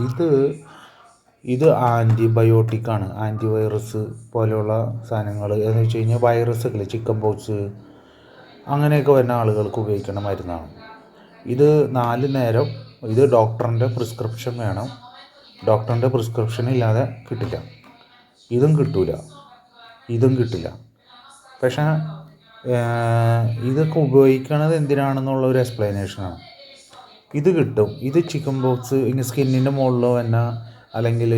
ഇത് ഇത് ആൻറ്റിബയോട്ടിക്കാണ്. ആൻറ്റിവൈറസ് പോലെയുള്ള സാധനങ്ങൾ എന്ന് വെച്ച് കഴിഞ്ഞാൽ വൈറസൊക്കെ ചിക്കൻ പോക്സ് അങ്ങനെയൊക്കെ വരുന്ന ആളുകൾക്ക് ഉപയോഗിക്കുന്ന മരുന്നാണ്. ഇത് 4 നേരം ഇത് ഡോക്ടറിൻ്റെ പ്രിസ്ക്രിപ്ഷൻ വേണം. ഡോക്ടറിൻ്റെ പ്രിസ്ക്രിപ്ഷൻ ഇല്ലാതെ കിട്ടില്ല. ഇതും കിട്ടില്ല. പക്ഷേ ഇതൊക്കെ ഉപയോഗിക്കണത് എന്തിനാണെന്നുള്ള ഒരു എക്സ്പ്ലനേഷനാണ്. ഇത് കിട്ടും. ഇത് ചിക്കൻ പോക്സ് ഇങ്ങനെ സ്കിന്നിൻ്റെ മുകളിലോ തന്നെ അല്ലെങ്കിൽ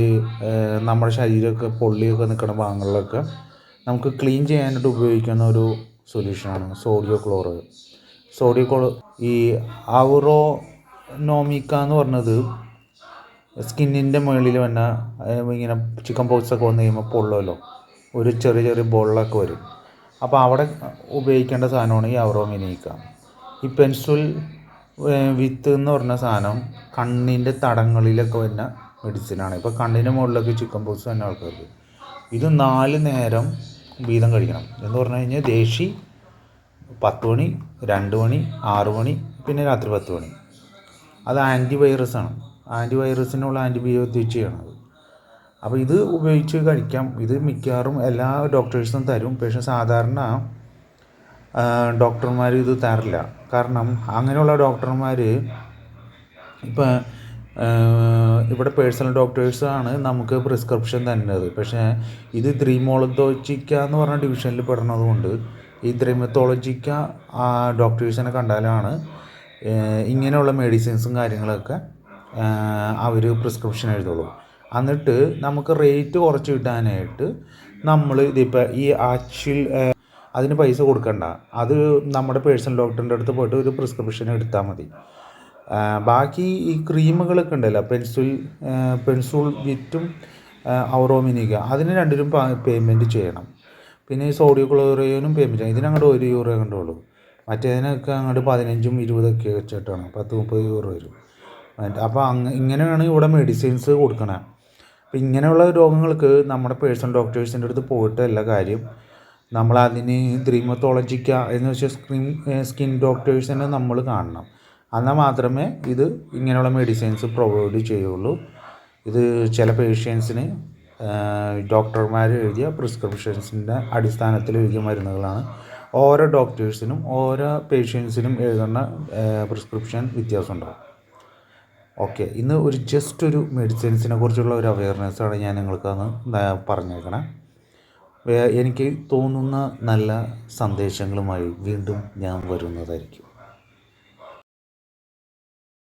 നമ്മുടെ ശരീരമൊക്കെ പൊള്ളിയൊക്കെ നിൽക്കുന്ന ഭാഗങ്ങളിലൊക്കെ നമുക്ക് ക്ലീൻ ചെയ്യാനായിട്ട് ഉപയോഗിക്കുന്ന ഒരു സൊല്യൂഷനാണ് സോഡിയോ ഈ ഔറോനോമിക്ക എന്ന് പറഞ്ഞത് സ്കിന്നിൻ്റെ മുകളിൽ വന്ന ഇങ്ങനെ ചിക്കൻ പോക്സൊക്കെ വന്നു കഴിയുമ്പോൾ പൊള്ളുമല്ലോ, ഒരു ചെറിയ ബോളിലൊക്കെ വരും. അപ്പോൾ അവിടെ ഉപയോഗിക്കേണ്ട സാധനമാണ് ഈ ഔറോമിനിക്ക. ഈ പെൻസിൽ വിത്ത് എന്ന് പറഞ്ഞ സാധനം കണ്ണിൻ്റെ തടങ്ങളിലൊക്കെ വരുന്ന മെഡിസിനാണ്. ഇപ്പോൾ കണ്ണിൻ്റെ മുകളിലൊക്കെ ചിക്കൻ പോക്സ് തന്നെ ആൾക്കാർക്ക് ഇത് 4 നേരം വീതം കഴിക്കണം എന്ന് പറഞ്ഞു കഴിഞ്ഞാൽ ദേശി 10 മണി, 2 മണി, 6 മണി, പിന്നെ രാത്രി 10 മണി. അത് ആൻറ്റിവൈറസാണ്. ആൻറ്റിവൈറസിനുള്ള ആൻറ്റിബയോട്ടിക് ചെയ്യണത്. അപ്പോൾ ഇത് ഉപയോഗിച്ച് കഴിക്കാം. ഇത് മിക്കവാറും എല്ലാ ഡോക്ടേഴ്സും തരും. പക്ഷേ സാധാരണ ഡോക്ടർമാർ ഇത് തരില്ല. കാരണം അങ്ങനെയുള്ള ഡോക്ടർമാർ ഇപ്പം ഇവിടെ പേഴ്സണൽ ഡോക്ടേഴ്സാണ് നമുക്ക് പ്രിസ്ക്രിപ്ഷൻ തരുന്നത്. പക്ഷേ ഇത് ദ്രീമോളജിക്ക എന്ന് പറഞ്ഞ ഡിവിഷനിൽ പെടുന്നത് കൊണ്ട് ഈ ദ്രീമത്തോളജിക്ക ഡോക്ടേഴ്സിനെ കണ്ടാലാണ് ഇങ്ങനെയുള്ള മെഡിസിൻസും കാര്യങ്ങളൊക്കെ അവർ പ്രിസ്ക്രിപ്ഷൻ എഴുതുള്ളൂ. എന്നിട്ട് നമുക്ക് റേറ്റ് കുറച്ച് കിട്ടാനായിട്ട് നമ്മൾ ഇതിപ്പോൾ ഈ അതിന് പൈസ കൊടുക്കണ്ട. അത് നമ്മുടെ പേഴ്സണൽ ഡോക്ടറിൻ്റെ അടുത്ത് പോയിട്ട് ഒരു പ്രിസ്ക്രിപ്ഷൻ എടുത്താൽ മതി. ബാക്കി ഈ ക്രീമുകളൊക്കെ ഉണ്ടല്ലോ, പെൻസിൽ വിറ്റും ഔറോമിനിക്ക, അതിന് രണ്ടിനും പേയ്മെൻറ്റ് ചെയ്യണം. പിന്നെ ഈ സോഡിയോ ക്ലോറൈനും പേയ്മെൻറ്റ് ചെയ്യണം. ഇതിനങ്ങോട്ട് €1 കണ്ടുള്ളൂ. മറ്റേതിനൊക്കെ അങ്ങോട്ട് 15ഉം 20ഒക്കെ വെച്ചിട്ടാണ് 10-30 വരും. അപ്പോൾ ഇങ്ങനെയാണ് ഇവിടെ മെഡിസിൻസ് കൊടുക്കണത്. അപ്പോൾ ഇങ്ങനെയുള്ള രോഗങ്ങൾക്ക് നമ്മുടെ പേഴ്സണൽ ഡോക്ടേഴ്സിൻ്റെ അടുത്ത് പോയിട്ടല്ല കാര്യം. നമ്മളതിന് ദ്രീമത്തോളജിക്ക എന്ന് വെച്ചാൽ സ്കിൻ ഡോക്ടേഴ്സിനെ നമ്മൾ കാണണം. എന്നാൽ മാത്രമേ ഇത് ഇങ്ങനെയുള്ള മെഡിസിൻസ് പ്രൊവൈഡ് ചെയ്യുള്ളൂ. ഇത് ചില പേഷ്യൻസിന് ഡോക്ടർമാർ എഴുതിയ പ്രിസ്ക്രിപ്ഷൻസിൻ്റെ അടിസ്ഥാനത്തിൽ എഴുതിയ മരുന്നുകളാണ്. ഓരോ ഡോക്ടേഴ്സിനും ഓരോ പേഷ്യൻസിനും എഴുതുന്ന പ്രിസ്ക്രിപ്ഷൻ വ്യത്യാസമുണ്ടാകും. ഓക്കെ, ഇന്ന് ഒരു മെഡിസിൻസിനെ കുറിച്ചുള്ള ഒരു അവയർനെസ്സാണ് ഞാൻ നിങ്ങൾക്കന്ന് പറഞ്ഞേക്കണേ. എനിക്ക് തോന്നുന്ന നല്ല സന്ദേശങ്ങളുമായി വീണ്ടും ഞാൻ വരുന്നതായിരിക്കും.